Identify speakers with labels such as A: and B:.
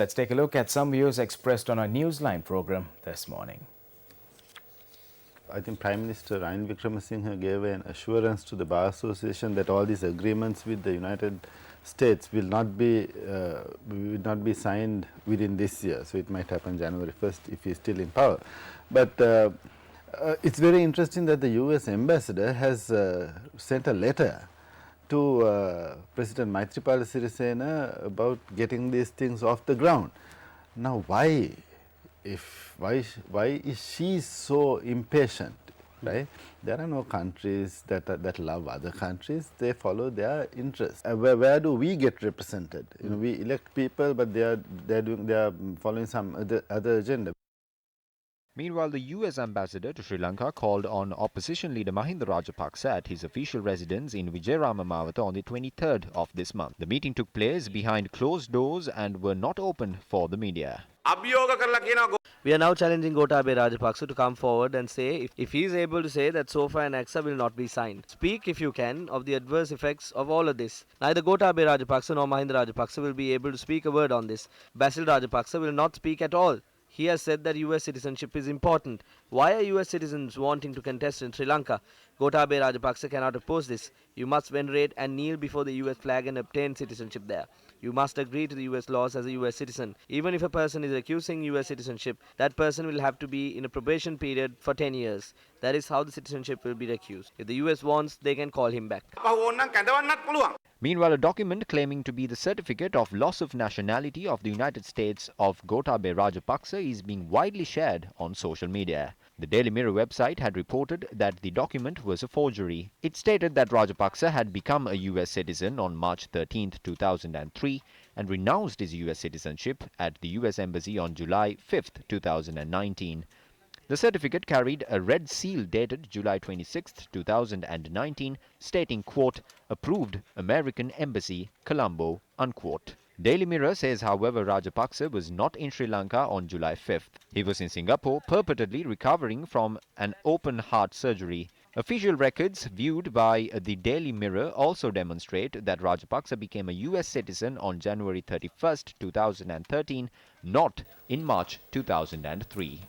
A: Let's take a look at some views expressed on our Newsline program this morning.
B: I think Prime Minister Ranil Wickremesinghe gave an assurance to the Bar Association that all these agreements with the United States will not be signed within this year. So it might happen January 1st if he is still in power. But it's very interesting that the US ambassador has sent a letter to President Maithripala Sirisena about getting these things off the ground. Now, why is she so impatient, right? There are no countries that love other countries. They follow their interests. Where do we get represented? You know, we elect people, but they are following some other agenda.
C: Meanwhile, the US ambassador to Sri Lanka called on opposition leader Mahinda Rajapaksa at his official residence in Vijayarama Mawatha on the 23rd of this month. The meeting took place behind closed doors and were not open for the media.
D: We are now challenging Gotabaya Rajapaksa to come forward and say if he is able to say that SOFA and AXA will not be signed. Speak, if you can, of the adverse effects of all of this. Neither Gotabaya Rajapaksa nor Mahinda Rajapaksa will be able to speak a word on this. Basil Rajapaksa will not speak at all. He has said that US citizenship is important. Why are US citizens wanting to contest in Sri Lanka? Gotabaya Rajapaksa cannot oppose this. You must venerate and kneel before the US flag and obtain citizenship there. You must agree to the US laws as a US citizen. Even if a person is accusing US citizenship, that person will have to be in a probation period for 10 years. That is how the citizenship will be recused. If the US wants, they can call him back.
C: Meanwhile, a document claiming to be the certificate of loss of nationality of the United States of Gotabaya Rajapaksa is being widely shared on social media. The Daily Mirror website had reported that the document was a forgery. It stated that Rajapaksa had become a US citizen on March 13, 2003 and renounced his US citizenship at the US Embassy on July 5, 2019. The certificate carried a red seal dated July 26, 2019, stating, quote, "Approved American Embassy, Colombo," unquote. Daily Mirror says, however, Rajapaksa was not in Sri Lanka on July 5th. He was in Singapore, purportedly recovering from an open heart surgery. Official records viewed by the Daily Mirror also demonstrate that Rajapaksa became a US citizen on January 31st, 2013, not in March 2003.